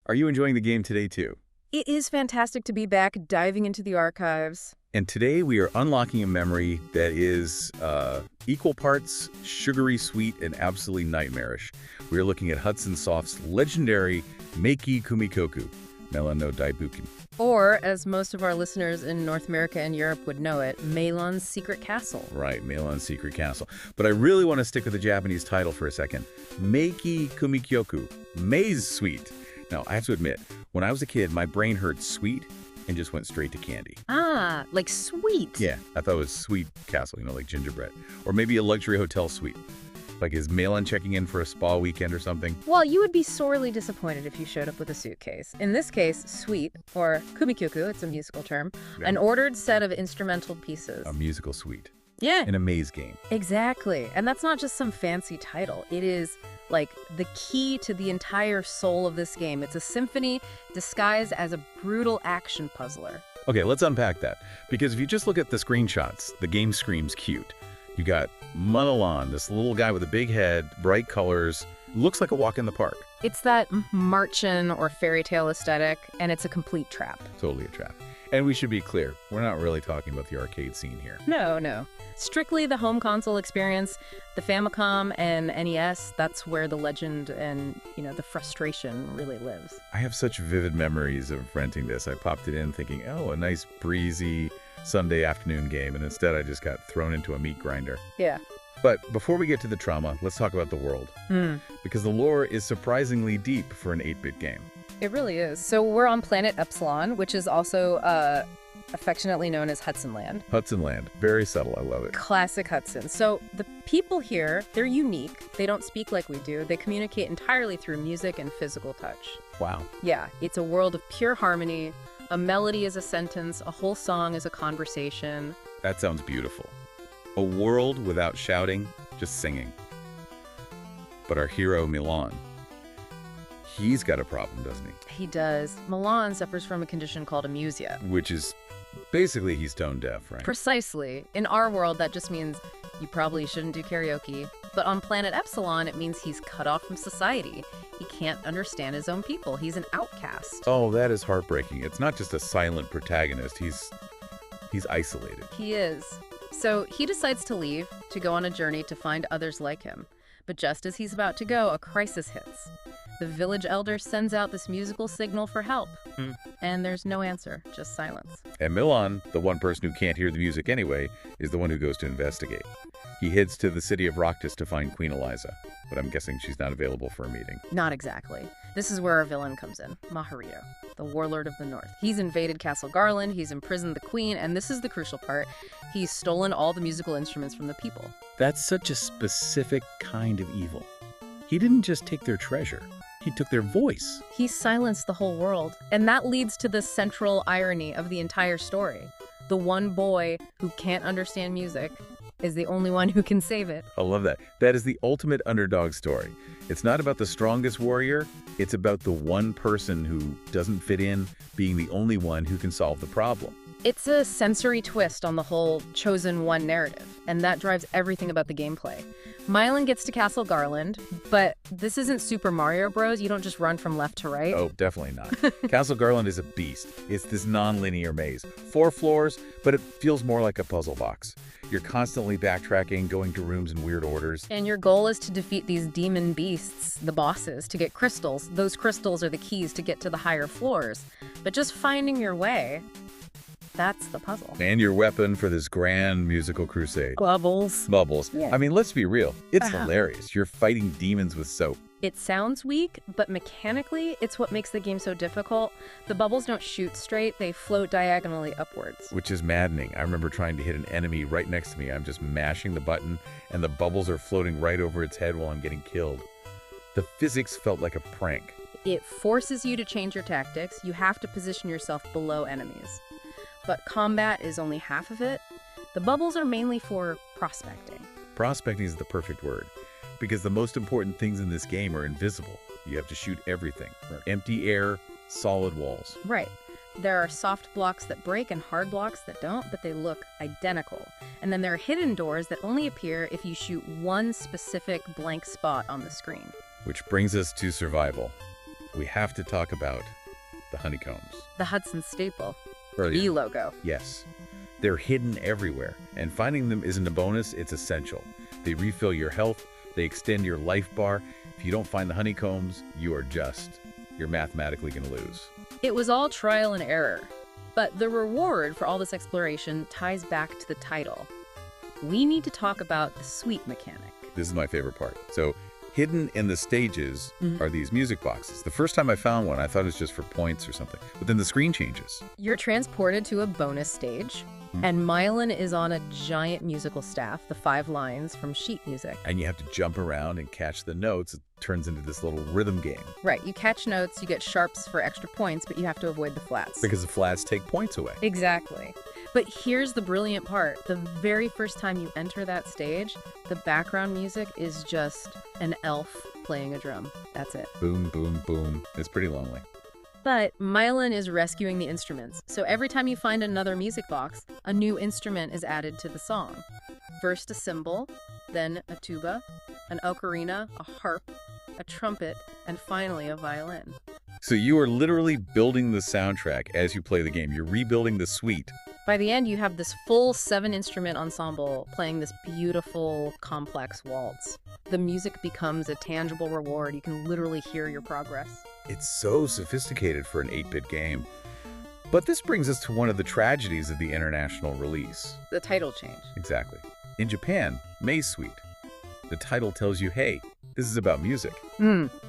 Are you enjoying the game today, too? It is fantastic to be back, diving into the archives. And today we are unlocking a memory that is equal parts sugary sweet and absolutely nightmarish. We are looking at Hudson Soft's legendary Milon Kumikoku, Milon no Daibukin. Or, as most of our listeners in North America and Europe would know it, Milon's Secret Castle. Right, Milon's Secret Castle. But I really want to stick with the Japanese title for a second. Milon Kumikoku, Maize Sweet. Now, I have to admit, when I was a kid, my brain heard sweet and just went straight to candy. Ah, like sweet. Yeah, I thought it was Sweet Castle, like gingerbread. Or maybe a luxury hotel suite. Like, is Milon checking in for a spa weekend or something? Well, you would be sorely disappointed if you showed up with a suitcase. In this case, suite, or kumikyoku, it's a musical term, an ordered set of instrumental pieces. A musical suite. Yeah. In a maze game. Exactly. And that's not just some fancy title. It is, like, the key to the entire soul of this game. It's a symphony disguised as a brutal action puzzler. Okay, let's unpack that. Because if you just look at the screenshots, the game screams cute. You got Milon, this little guy with a big head, bright colors, looks like a walk in the park. It's that Marchen or fairy tale aesthetic, and it's a complete trap. Totally a trap. And we should be clear, we're not really talking about the arcade scene here. No. Strictly the home console experience, the Famicom and NES, that's where the legend and, the frustration really lives. I have such vivid memories of renting this. I popped it in thinking, oh, a nice breezy Sunday afternoon game, and instead I just got thrown into a meat grinder. Yeah. But before we get to the trauma, let's talk about the world. Because the lore is surprisingly deep for an 8-bit game. It really is. So we're on planet Epsilon, which is also affectionately known as Hudson Land. Hudson Land. Very subtle. I love it. Classic Hudson. So the people here, they're unique. They don't speak like we do. They communicate entirely through music and physical touch. Wow. Yeah, it's a world of pure harmony. A melody is a sentence. A whole song is a conversation. That sounds beautiful. A world without shouting, just singing. But our hero, Milon, he's got a problem, doesn't he? He does. Milon suffers from a condition called amusia. Which is basically he's tone deaf, right? Precisely. In our world, that just means you probably shouldn't do karaoke. But on planet Epsilon, it means he's cut off from society. He can't understand his own people. He's an outcast. Oh, that is heartbreaking. It's not just a silent protagonist. He's isolated. He is. So he decides to leave, to go on a journey to find others like him. But just as he's about to go, a crisis hits. The village elder sends out this musical signal for help. And there's no answer, just silence. And Milon, the one person who can't hear the music anyway, is the one who goes to investigate. He heads to the city of Rocktus to find Queen Eliza, but I'm guessing she's not available for a meeting. Not exactly. This is where our villain comes in, Maharito, the warlord of the north. He's invaded Castle Garland, he's imprisoned the queen, and this is the crucial part, he's stolen all the musical instruments from the people. That's such a specific kind of evil. He didn't just take their treasure. He took their voice. He silenced the whole world. And that leads to the central irony of the entire story. The one boy who can't understand music is the only one who can save it. I love that. That is the ultimate underdog story. It's not about the strongest warrior. It's about the one person who doesn't fit in being the only one who can solve the problem. It's a sensory twist on the whole chosen one narrative, and that drives everything about the gameplay. Milon gets to Castle Garland, but this isn't Super Mario Bros. You don't just run from left to right. Oh, definitely not. Castle Garland is a beast. It's this non-linear maze. 4 floors, but it feels more like a puzzle box. You're constantly backtracking, going to rooms in weird orders. And your goal is to defeat these demon beasts, the bosses, to get crystals. Those crystals are the keys to get to the higher floors. But just finding your way, that's the puzzle. And your weapon for this grand musical crusade. Bubbles. Bubbles. Yeah. I mean, let's be real. It's hilarious. You're fighting demons with soap. It sounds weak, but mechanically, it's what makes the game so difficult. The bubbles don't shoot straight, they float diagonally upwards. Which is maddening. I remember trying to hit an enemy right next to me. I'm just mashing the button, and the bubbles are floating right over its head while I'm getting killed. The physics felt like a prank. It forces you to change your tactics. You have to position yourself below enemies. But combat is only half of it. The bubbles are mainly for prospecting. Prospecting is the perfect word, because the most important things in this game are invisible. You have to shoot everything. Empty air, solid walls. Right. There are soft blocks that break and hard blocks that don't, but they look identical. And then there are hidden doors that only appear if you shoot one specific blank spot on the screen. Which brings us to survival. we have to talk about the honeycombs. The Hudson staple. Or, The logo. yes. They're hidden everywhere, and finding them isn't a bonus, it's essential. They refill your health, they extend your life bar. If you don't find the honeycombs, you're mathematically going to lose. It was all trial and error. But the reward for all this exploration ties back to the title. We need to talk about the suite mechanic. This is my favorite part. So, hidden in the stages are these music boxes. The first time I found one, I thought it was just for points or something. But then the screen changes. You're transported to a bonus stage, and Milon is on a giant musical staff, the 5 lines from sheet music. And you have to jump around and catch the notes. It turns into this little rhythm game. Right, you catch notes, you get sharps for extra points, but you have to avoid the flats. Because the flats take points away. Exactly. But here's the brilliant part. The very first time you enter that stage, the background music is just an elf playing a drum. That's it. Boom, boom, boom. It's pretty lonely. But Milon is rescuing the instruments, so every time you find another music box, a new instrument is added to the song. First a cymbal, then a tuba, an ocarina, a harp, a trumpet, and finally a violin. So you are literally building the soundtrack as you play the game. You're rebuilding the suite. By the end, you have this full 7-instrument ensemble playing this beautiful, complex waltz. The music becomes a tangible reward. You can literally hear your progress. It's so sophisticated for an 8-bit game. But this brings us to one of the tragedies of the international release. The title change. Exactly. In Japan, May Suite. The title tells you, hey, this is about music.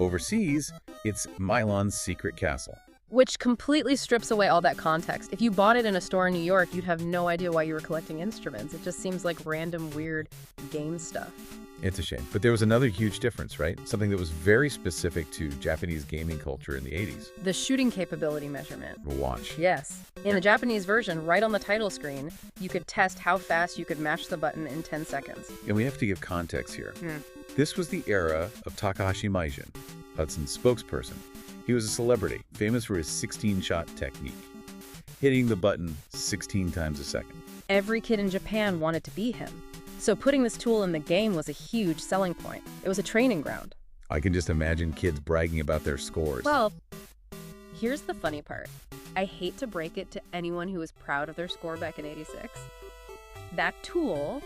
Overseas, it's Milon's Secret Castle. Which completely strips away all that context. If you bought it in a store in New York, you'd have no idea why you were collecting instruments. It just seems like random, weird game stuff. It's a shame. But there was another huge difference, right? Something that was very specific to Japanese gaming culture in the 80s. The shooting capability measurement. Watch. Yes. In the Japanese version, right on the title screen, you could test how fast you could mash the button in 10 seconds. And we have to give context here. This was the era of Takahashi Meijin, Hudson's spokesperson. He was a celebrity, famous for his 16-shot technique, hitting the button 16 times a second. Every kid in Japan wanted to be him. So putting this tool in the game was a huge selling point. It was a training ground. I can just imagine kids bragging about their scores. Well, here's the funny part. I hate to break it to anyone who was proud of their score back in '86. That tool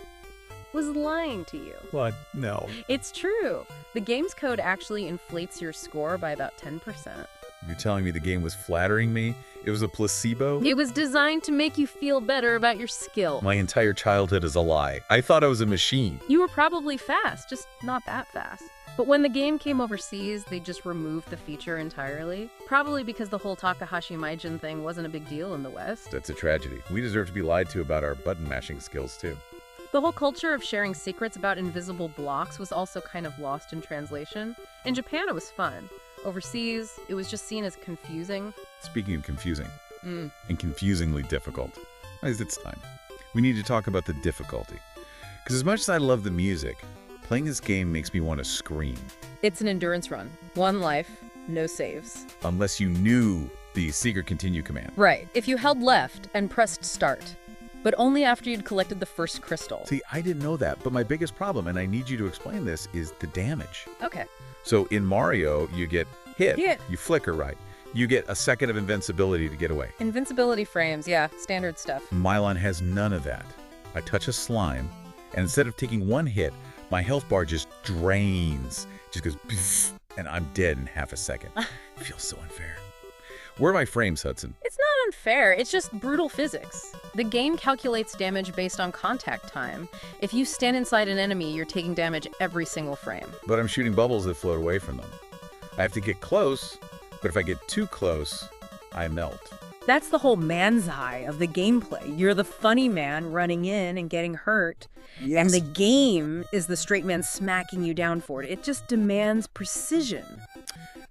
was lying to you. What? No. It's true. The game's code actually inflates your score by about 10%. You're telling me the game was flattering me? It was a placebo? It was designed to make you feel better about your skill. My entire childhood is a lie. I thought I was a machine. You were probably fast, just not that fast. But when the game came overseas, they just removed the feature entirely. Probably because the whole Takahashi Meijin thing wasn't a big deal in the West. That's a tragedy. We deserve to be lied to about our button mashing skills, too. The whole culture of sharing secrets about invisible blocks was also kind of lost in translation. In Japan, it was fun. Overseas, it was just seen as confusing. Speaking of confusing, and confusingly difficult, it's time. We need to talk about the difficulty. Because as much as I love the music, playing this game makes me want to scream. It's an endurance run. 1 life, no saves. Unless you knew the secret continue command. Right. If you held left and pressed start. But only after you'd collected the first crystal. See, I didn't know that, but my biggest problem, and I need you to explain this, is the damage. Okay. So in Mario, you get hit. Yeah. You flicker, right? You get a second of invincibility to get away. Invincibility frames, yeah, standard stuff. Milon has none of that. I touch a slime, and instead of taking 1 hit, my health bar just drains. Just goes, pff, and I'm dead in half a second. It feels so unfair. Where are my frames, Hudson? It's not unfair, it's just brutal physics. The game calculates damage based on contact time. If you stand inside an enemy, you're taking damage every single frame. But I'm shooting bubbles that float away from them. I have to get close, but if I get too close, I melt. That's the whole man's eye of the gameplay. You're the funny man running in and getting hurt. Yes. And the game is the straight man smacking you down for it. It just demands precision.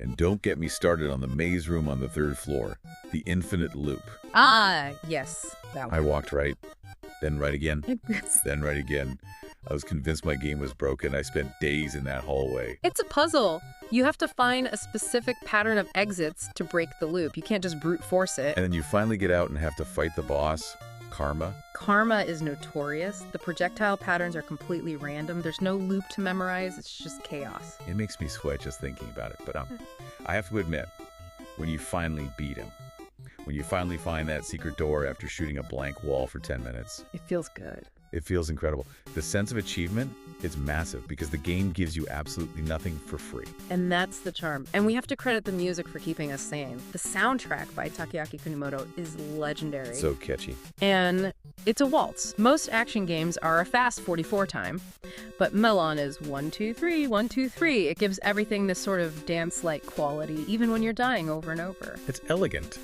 And don't get me started on the maze room on the 3rd floor, the infinite loop. Ah, yes, that one. I walked right, then right again, then right again. I was convinced my game was broken. I spent days in that hallway. It's a puzzle. You have to find a specific pattern of exits to break the loop. You can't just brute force it. And then you finally get out and have to fight the boss. Karma? Karma is notorious. The projectile patterns are completely random. There's no loop to memorize. It's just chaos. It makes me sweat just thinking about it. But I have to admit, when you finally beat him, when you finally find that secret door after shooting a blank wall for 10 minutes, It feels good. it feels incredible. The sense of achievement is massive because the game gives you absolutely nothing for free. And that's the charm. And we have to credit the music for keeping us sane. The soundtrack by Takeaki Kunimoto is legendary. So catchy. And it's a waltz. Most action games are a fast 44 time, but Milon is 1, 2, 3, 1, 2, 3. It gives everything this sort of dance-like quality, even when you're dying over and over. It's elegant.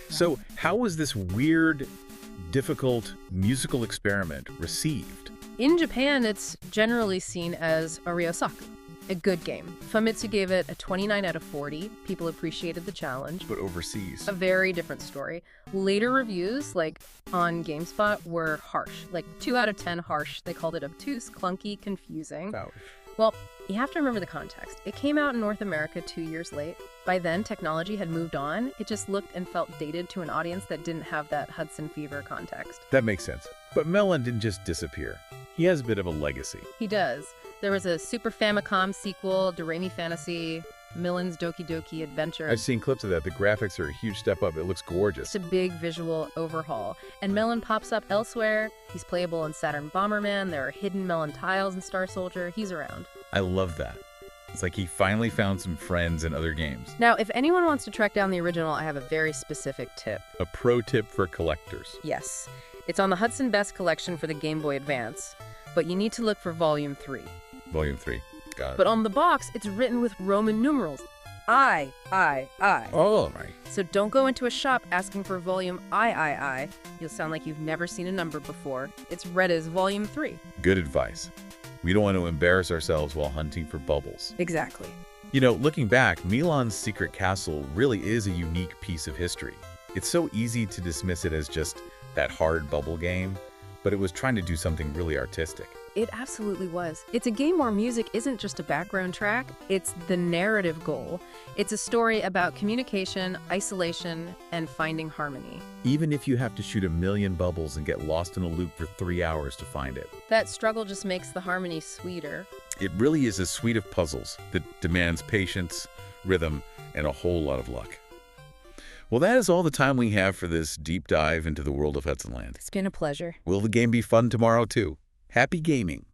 So how was this weird, difficult musical experiment received? In Japan, it's generally seen as a ryosaku, a good game. Famitsu gave it a 29 out of 40. People appreciated the challenge. But overseas. A very different story. Later reviews, like on GameSpot, were harsh. Like 2 out of 10 harsh. They called it obtuse, clunky, confusing. Ouch. Well, you have to remember the context. It came out in North America 2 years late. By then, technology had moved on. It just looked and felt dated to an audience that didn't have that Hudson Fever context. That makes sense. But Milon didn't just disappear. He has a bit of a legacy. He does. There was a Super Famicom sequel, Doremi Fantasy, Milon's Doki Doki Adventure. I've seen clips of that. The graphics are a huge step up. It looks gorgeous. It's a big visual overhaul. And Milon pops up elsewhere. He's playable in Saturn Bomberman. There are hidden Milon tiles in Star Soldier. He's around. I love that. It's like he finally found some friends in other games. Now, if anyone wants to track down the original, I have a very specific tip. A pro tip for collectors. Yes. It's on the Hudson Best collection for the Game Boy Advance, but you need to look for Volume 3. Volume 3. Got it. But on the box, it's written with Roman numerals. I. Oh, right. So don't go into a shop asking for Volume I. You'll sound like you've never seen a number before. It's read as Volume 3. Good advice. We don't want to embarrass ourselves while hunting for bubbles. Exactly. You know, looking back, Milon's Secret Castle really is a unique piece of history. It's so easy to dismiss it as just that hard bubble game, but it was trying to do something really artistic. It absolutely was. It's a game where music isn't just a background track, it's the narrative goal. It's a story about communication, isolation, and finding harmony. Even if you have to shoot 1,000,000 bubbles and get lost in a loop for 3 hours to find it. That struggle just makes the harmony sweeter. It really is a suite of puzzles that demands patience, rhythm, and a whole lot of luck. Well, that is all the time we have for this deep dive into the world of Hudson Land. It's been a pleasure. Will the game be fun tomorrow, too? Happy gaming!